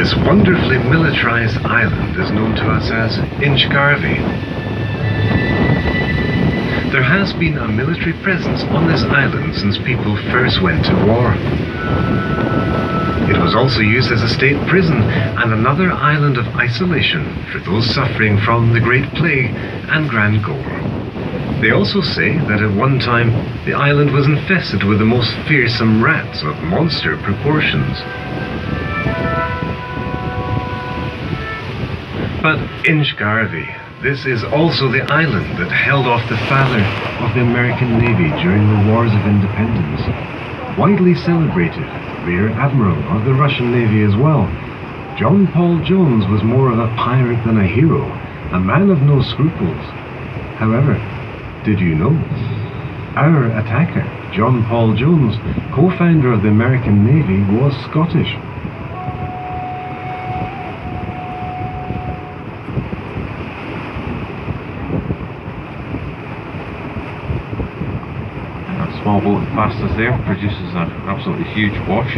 This wonderfully militarized island is known to us as Inchgarvey. There has been a military presence on this island since people first went to war. It was also used as a state prison and another island of isolation for those suffering from the Great Plague and Grand Gore. They also say that at one time the island was infested with the most fearsome rats of monster proportions. But Inchgarvey, this is also the island that held off the father of the American Navy during the Wars of Independence. Widely celebrated, Rear Admiral of the Russian Navy as well. John Paul Jones was more of a pirate than a hero, a man of no scruples. However, did you know? Our attacker, John Paul Jones, co-founder of the American Navy, was Scottish. Small boat past us there produces an absolutely huge wash.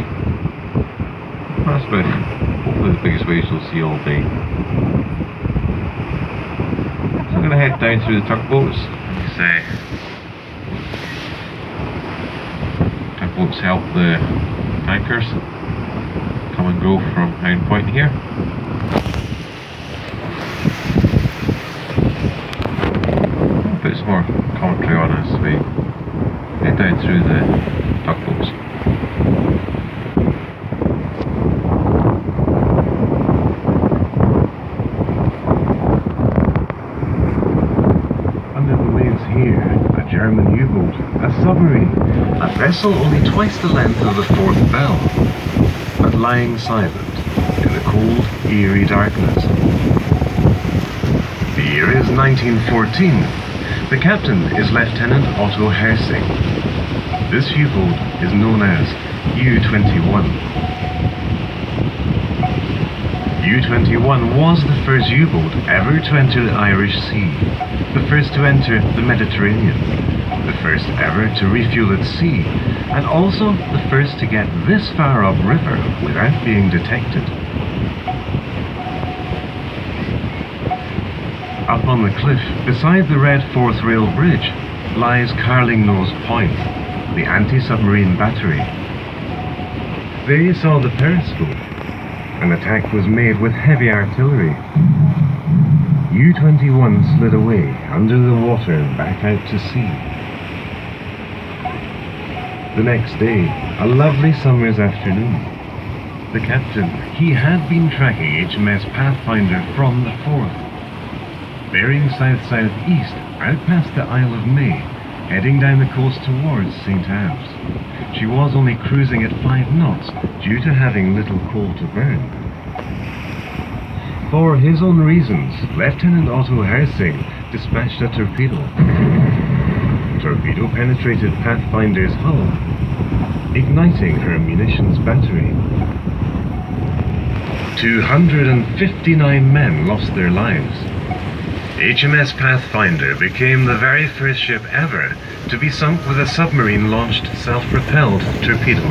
That's about hopefully the biggest waves we'll see all day. So I'm going to head down through the tugboats. These tugboats help the tankers come and go from Hound Point here. I'll put some more commentary on as we head down through the tugboats. Under the waves here, a German U-boat, a submarine, a vessel only twice the length of the Forth Belle, but lying silent in the cold, eerie darkness. The year is 1914. The captain is Lieutenant Otto Hersing. This U-boat is known as U-21. U-21 was the first U-boat ever to enter the Irish Sea, the first to enter the Mediterranean, the first ever to refuel at sea, and also the first to get this far upriver without being detected. Up on the cliff, beside the Red Forth Rail Bridge, lies Carlingnose Point, the anti-submarine battery. There you saw the periscope. An attack was made with heavy artillery. U-21 slid away under the water and back out to sea. The next day, a lovely summer's afternoon. The captain, he had been tracking HMS Pathfinder from the Forth, bearing south-southeast out past the Isle of May, heading down the coast towards St. Ives. She was only cruising at 5 knots due to having little coal to burn. For his own reasons, Lieutenant Otto Hersing dispatched a torpedo. The torpedo penetrated Pathfinder's hull, igniting her munitions battery. 259 men lost their lives. HMS Pathfinder became the very first ship ever to be sunk with a submarine-launched, self-propelled torpedo.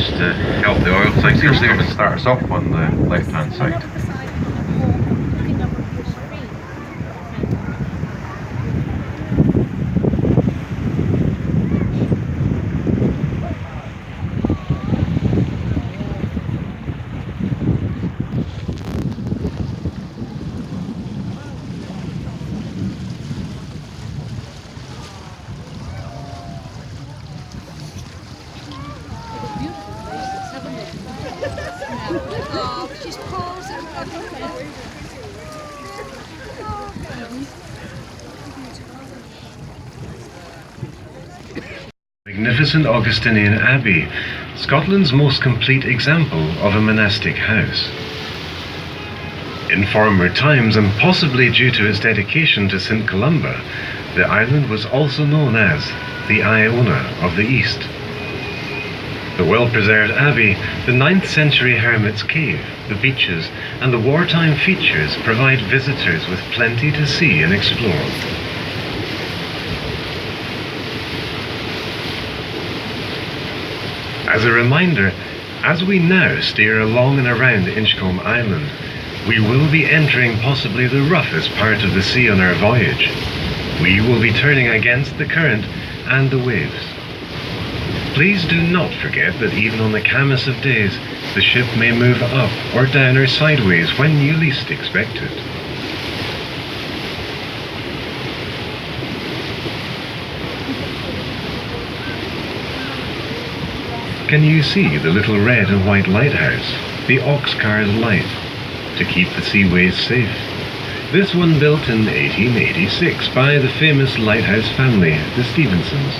To help the oil tankers there to start us off on the left hand side. Magnificent Augustinian Abbey, Scotland's most complete example of a monastic house. In former times, and possibly due to its dedication to St. Columba, the island was also known as the Iona of the East. The well-preserved abbey, the 9th century hermit's cave, the beaches, and the wartime features provide visitors with plenty to see and explore. As a reminder, as we now steer along and around Inchcolm Island, we will be entering possibly the roughest part of the sea on our voyage. We will be turning against the current and the waves. Please do not forget that even on the calmest of days, the ship may move up or down or sideways when you least expect it. Can you see the little red and white lighthouse, the Oxcar's Light, to keep the seaways safe? This one built in 1886 by the famous lighthouse family, the Stevensons.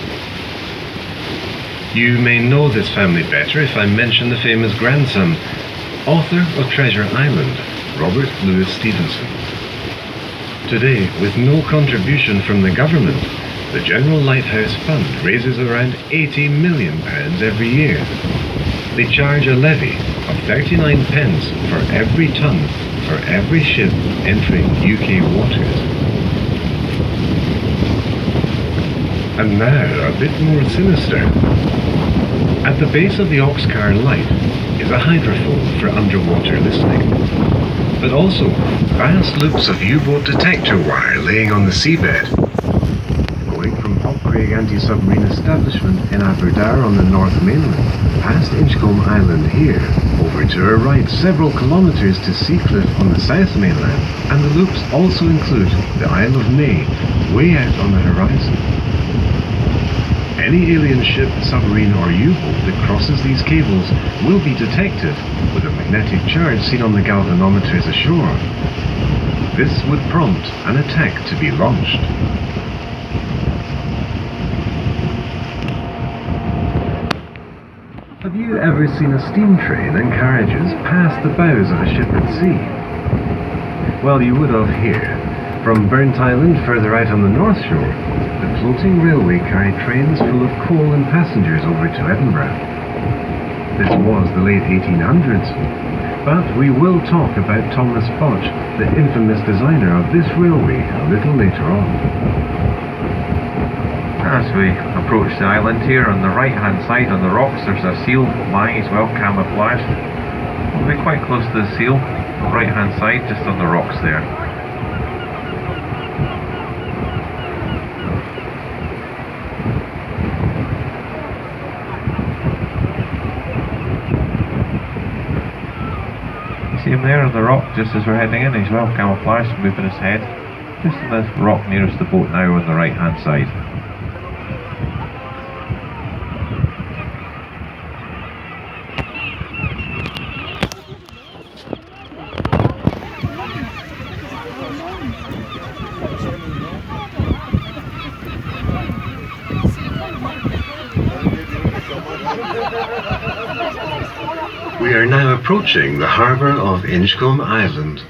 You may know this family better if I mention the famous grandson, author of Treasure Island, Robert Louis Stevenson. Today, with no contribution from the government, the General Lighthouse Fund raises around £80 million every year. They charge a levy of 39 pence for every ton for every ship entering UK waters. And now, a bit more sinister. At the base of the Oxcar Light is a hydrophone for underwater listening, but also vast loops of U-boat detector wire laying on the seabed. Going from Craig anti-submarine establishment in Aberdare on the North Mainland, past Inchcolm Island here, over to our right several kilometres to Seacliff on the South Mainland, and the loops also include the Isle of Maid, way out on the horizon. Any alien ship, submarine or U-boat that crosses these cables will be detected with a magnetic charge seen on the galvanometers ashore. This would prompt an attack to be launched. Have you ever seen a steam train and carriages pass the bows of a ship at sea? Well, you would have here. From Burnt Island, further out on the North Shore, the floating railway carried trains full of coal and passengers over to Edinburgh. This was the late 1800s, but we will talk about Thomas Botch, the infamous designer of this railway, a little later on. As we approach the island here, on the right hand side on the rocks there's a seal lying as well, camouflaged. We'll be quite close to the seal, right hand side, just on the rocks there. You see him there on the rock just as we're heading in, he's well camouflaged, moving his head. Just on the rock nearest the boat now on the right hand side. We are now approaching the harbour of Inchcolm Island.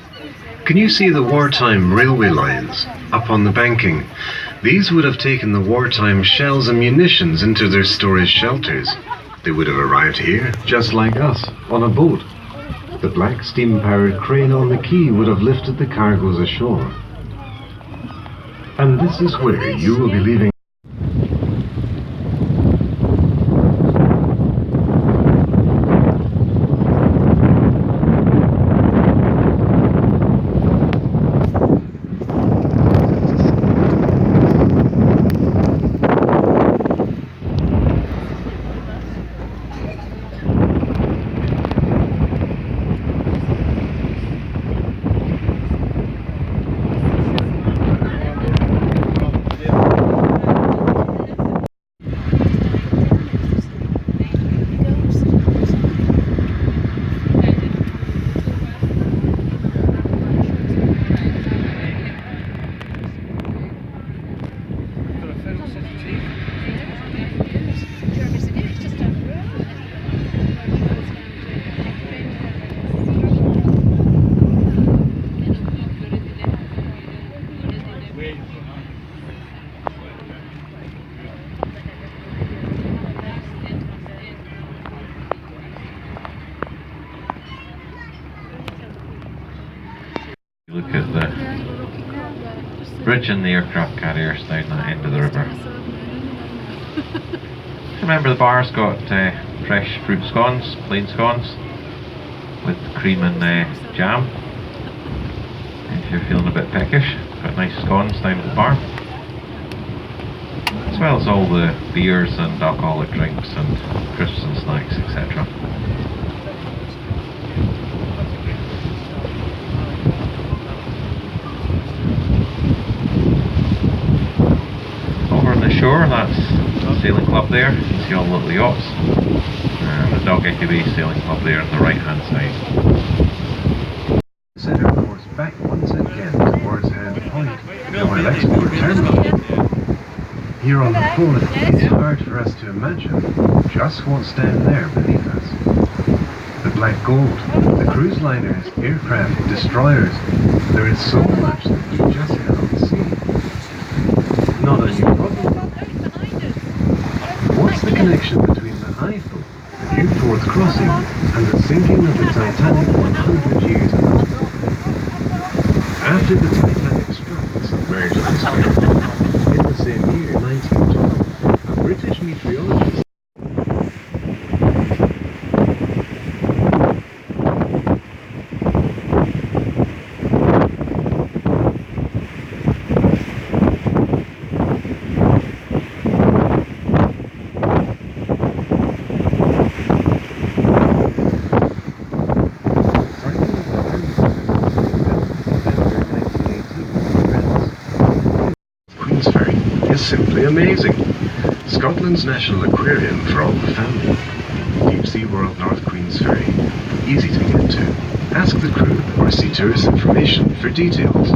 Can you see the wartime railway lines up on the banking? These would have taken the wartime shells and munitions into their storage shelters. They would have arrived here, just like us, on a boat. The black steam-powered crane on the quay would have lifted the cargoes ashore. And this is where you will be leaving. look at the bridge and the aircraft carriers down that end of the river. Remember, the bar's got fresh fruit scones, plain scones, with cream and jam. If you're feeling a bit peckish, got nice scones down at the bar. As well as all the beers and alcoholic drinks and crisps and snacks, etc. Over on the shore, that's the sailing club there. You can see all the little yachts. And the Dalgety Bay Sailing Club there on the right hand side. Set our course back once again towards Head Point, the Royal Export Terminal. Here on the Forth, it's hard for us to imagine just what's down there beneath us. The black gold, the cruise liners, aircraft, destroyers, there is so much that we just cannot see. Not a new problem. What's the connection between the Eiffel, the new Forth crossing, and the sinking of the Titanic 100 years ago? After the Titanic struck the submerged iceberg, in the same year, 1912, a British meteorologist simply amazing. Scotland's national aquarium for all the family. Deep Sea World North Queen's Ferry. Easy to get to. Ask the crew or see tourist information for details.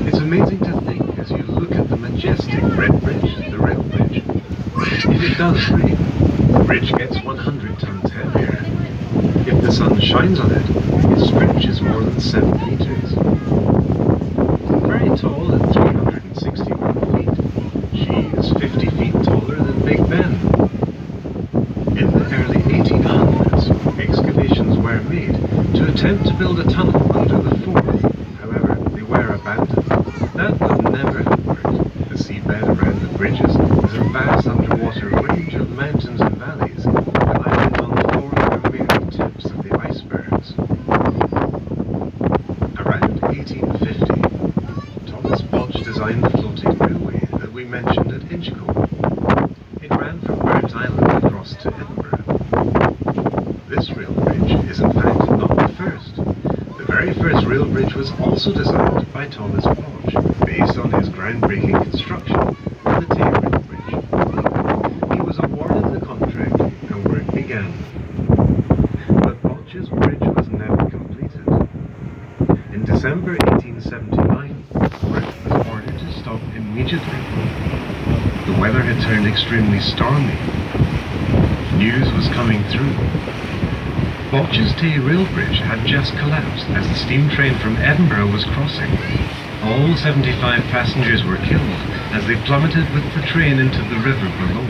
It's amazing to think as you look at the majestic red bridge, the rail bridge. If it does rain, the bridge gets 100 tons heavier. If the sun shines on it, it stretches more than 7 meters. Very tall at 361 feet, she is 50 feet taller than Big Ben. In the early 1800s, excavations were made to attempt to build a tunnel under the Forth. However, they were abandoned. That would never have worked. The seabed around the bridges is a vast underwater range of mountains and valleys. The island on the Forth are merely tips of the icebergs. Around 1850, Thomas Podge designed the floating railway that we mentioned at Inchcolm. It ran from Burnt Island across to Edinburgh. This rail bridge is in fact not the first. The very first rail bridge was also designed by Thomas Podge, based on his groundbreaking construction of the Tay Rail Bridge. He was awarded the contract and work began. But Podge's bridge was never completed. In December 1879, work was ordered to stop immediately. The weather had turned extremely stormy. News was coming through. Podge's Tay Rail Bridge had just collapsed as the steam train from Edinburgh was crossing. All 75 passengers were killed as they plummeted with the train into the river below.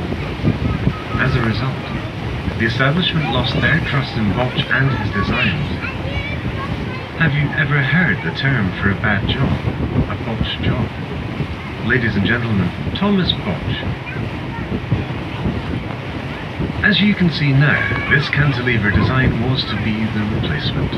As a result, the establishment lost their trust in Podge and his designs. Have you ever heard the term for a bad job? A botched job? Ladies and gentlemen, Thomas Podge. As you can see now, this cantilever design was to be the replacement.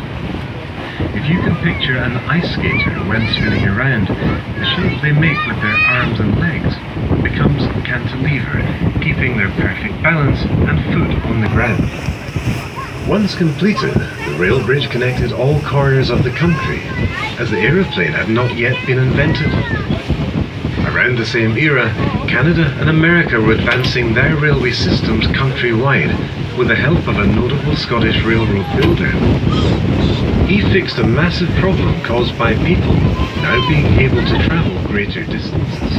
If you can picture an ice skater when spinning around, the shape they make with their arms and legs becomes a cantilever, keeping their perfect balance and foot on the ground. Once completed, the rail bridge connected all corners of the country, as the aeroplane had not yet been invented. Around the same era, Canada and America were advancing their railway systems countrywide with the help of a notable Scottish railroad builder. He fixed a massive problem caused by people now being able to travel greater distances.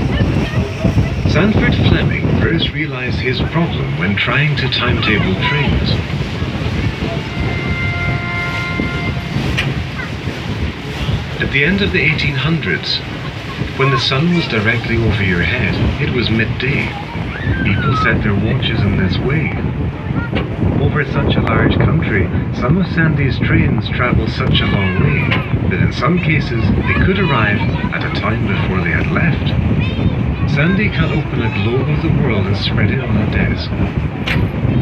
Sandford Fleming first realized his problem when trying to timetable trains. At the end of the 1800s, when the sun was directly over your head, it was midday. People set their watches in this way. Over such a large country, some of Sandy's trains travel such a long way that in some cases they could arrive at a time before they had left. Sandy cut open a globe of the world and spread it on a desk.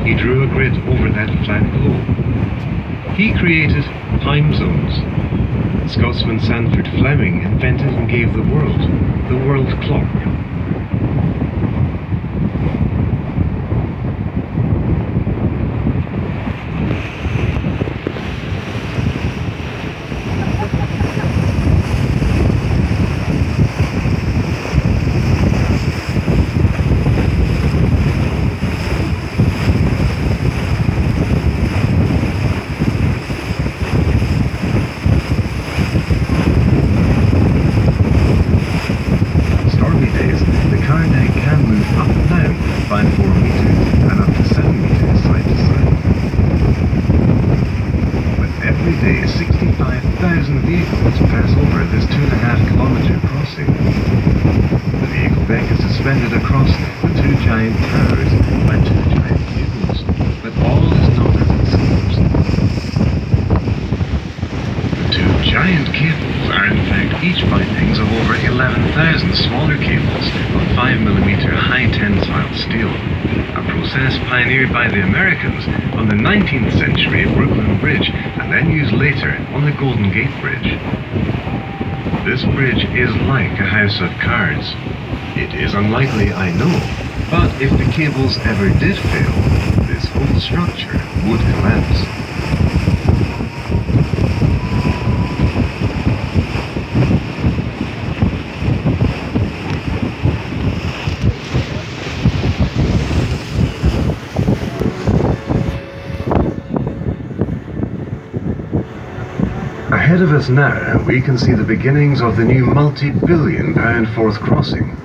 He drew a grid over that flat globe. He created time zones. Scotsman Sandford Fleming invented and gave the world clock. Suspended across the two giant towers by two giant cables, but all is not as it seems. The two giant cables are in fact each bindings of over 11,000 smaller cables of 5mm high tensile steel, a process pioneered by the Americans on the 19th century Brooklyn Bridge and then used later on the Golden Gate Bridge. This bridge is like a house of cards. It is unlikely, I know, but if the cables ever did fail, this whole structure would collapse. Ahead of us now, we can see the beginnings of the new multi-billion-pound Forth crossing.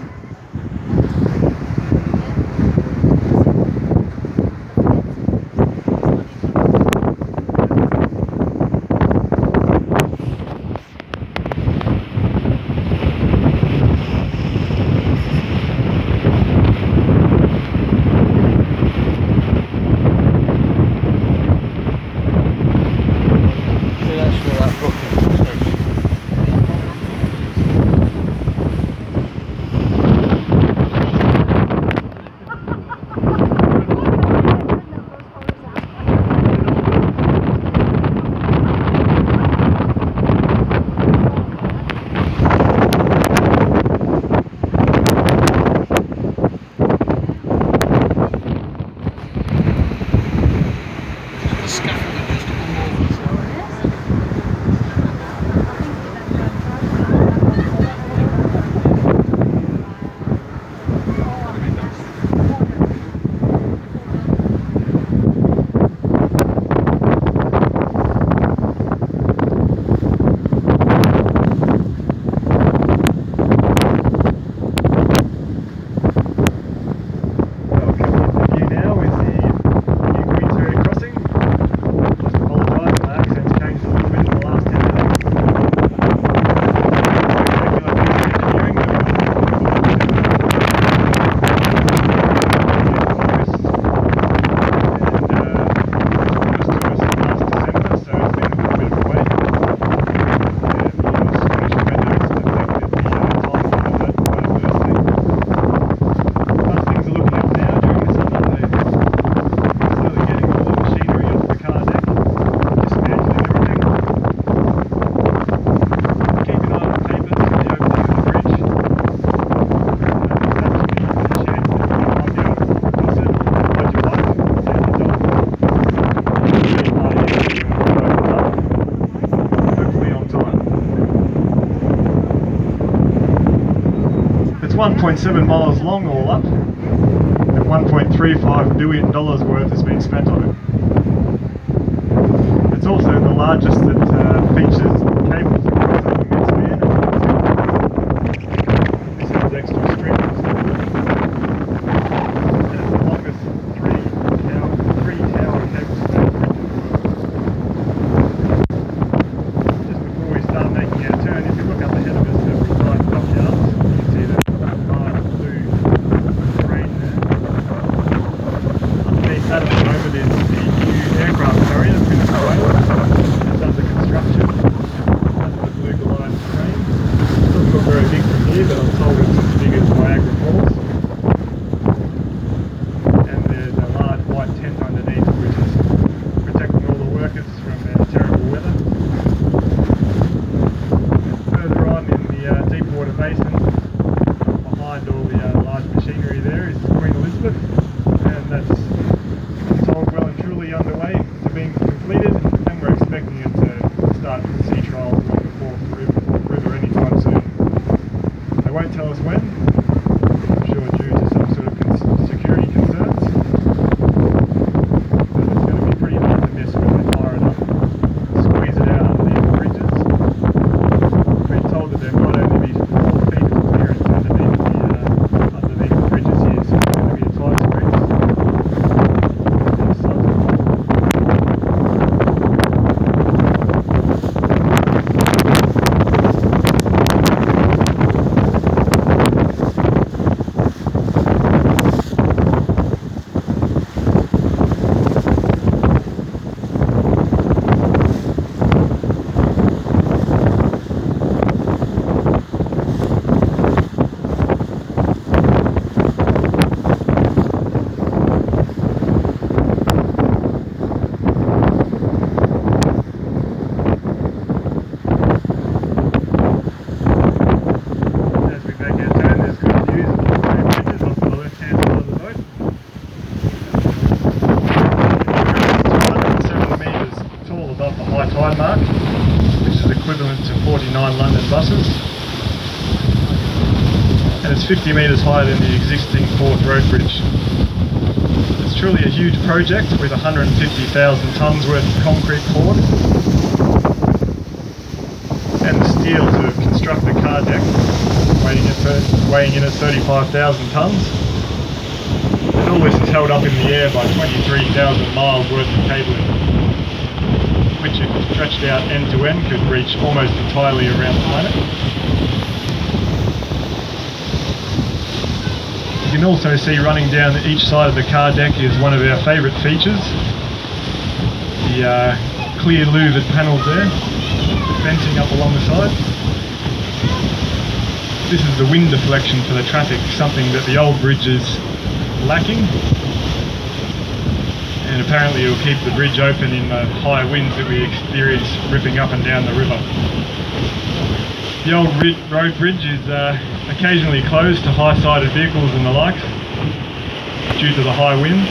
It's 1.7 miles long all up, and $1.35 billion worth has been spent on it. It's also the largest that features cables across the immense span. This has extra strings. And it's the longest three-tower cable span. Just before we start making our turn, if very big from here, but I'm told it's as big as Niagara Falls. And there's a large white tent underneath, which is protecting all the workers from terrible weather. Further on in the Deepwater Basin, behind all the large machinery there, is Queen Elizabeth, and that's, I'm told, well and truly underway to being completed, and we're expecting it to start sea trials along the Forth River anytime soon. They won't tell us when, I'm sure due to some sort of security concerns, but it's going to be pretty hard to miss when they fire it up, squeeze it out underneath the bridges. We've been told that there might only be 4 feet of clearance underneath the bridges here, so it's going to be a tight squeeze. Equivalent to 49 London buses, and it's 50 metres higher than the existing Forth Road Bridge. It's truly a huge project with 150,000 tonnes worth of concrete poured, and the steel to construct the car deck weighing in at 35,000 tonnes, and all this is held up in the air by 23,000 miles worth of cabling, which if stretched out end to end could reach almost entirely around the planet. You can also see running down each side of the car deck is one of our favourite features, the clear louvered panels there, fencing up along the side. This is the wind deflection for the traffic, something that the old bridge is lacking. And apparently it will keep the bridge open in the high winds that we experience ripping up and down the river. The old road bridge is occasionally closed to high-sided vehicles and the likes due to the high winds,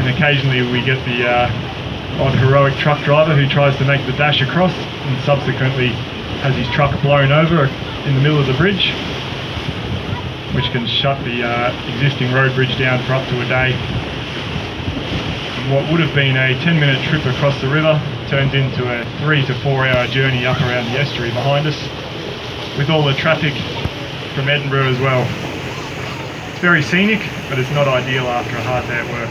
and occasionally we get the odd heroic truck driver who tries to make the dash across and subsequently has his truck blown over in the middle of the bridge, which can shut the existing road bridge down for up to a day. And what would have been a 10-minute trip across the river turns into a 3 to 4 hour journey up around the estuary behind us, with all the traffic from Edinburgh as well. It's very scenic, but it's not ideal after a hard day at work.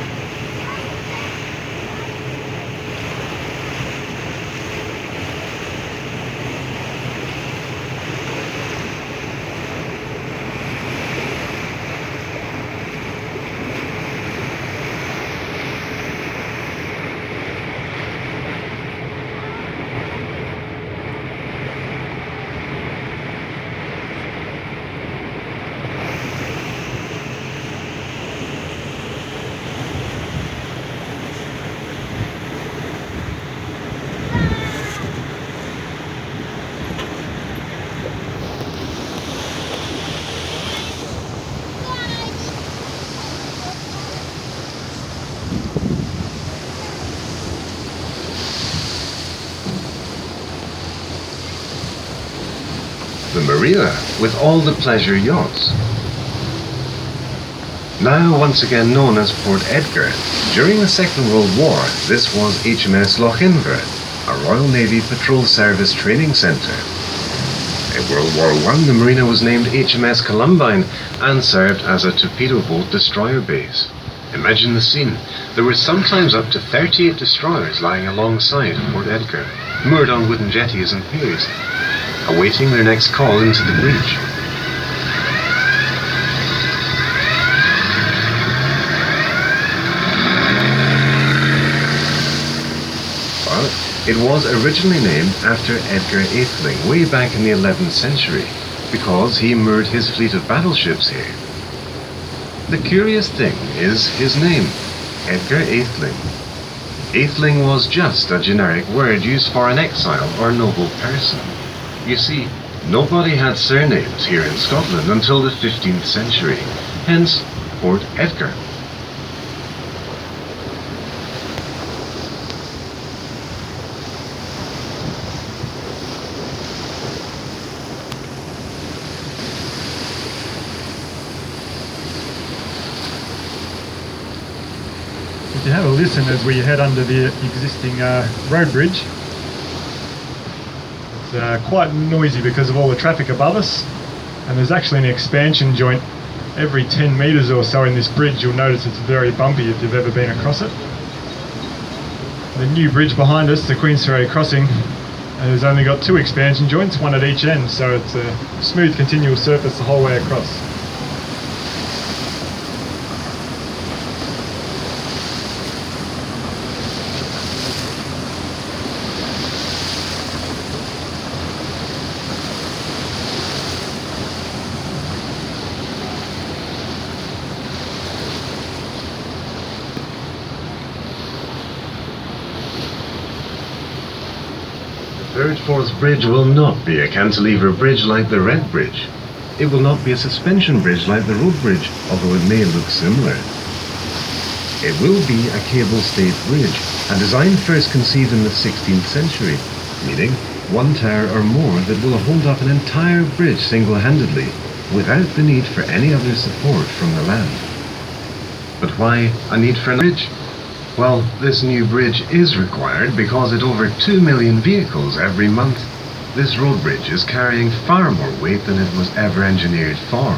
The marina with all the pleasure yachts. Now once again known as Port Edgar, during the Second World War this was HMS Lochinver, a Royal Navy Patrol Service training centre. In World War I the marina was named HMS Columbine and served as a torpedo boat destroyer base. Imagine the scene. There were sometimes up to 38 destroyers lying alongside Port Edgar, moored on wooden jetties and piers, awaiting their next call into the bridge. Well, It was originally named after Edgar Atheling way back in the 11th century, because he moored his fleet of battleships here. The curious thing is his name, Edgar Atheling. Atheling was just a generic word used for an exile or noble person. You see, nobody had surnames here in Scotland until the 15th century, hence Fort Edgar. If you have a listen as we head under the existing road bridge, it's quite noisy because of all the traffic above us, and there's actually an expansion joint every 10 metres or so in this bridge. You'll notice it's very bumpy if you've ever been across it. The new bridge behind us, the Queensferry crossing, has only got 2 expansion joints, one at each end, so it's a smooth continual surface the whole way across. Third Forth Bridge will not be a cantilever bridge like the Red Bridge. It will not be a suspension bridge like the Road Bridge, although it may look similar. It will be a cable-stayed bridge, a design first conceived in the 16th century, meaning one tower or more that will hold up an entire bridge single-handedly, without the need for any other support from the land. But why a need for a bridge? Well, this new bridge is required because at over 2 million vehicles every month, this road bridge is carrying far more weight than it was ever engineered for.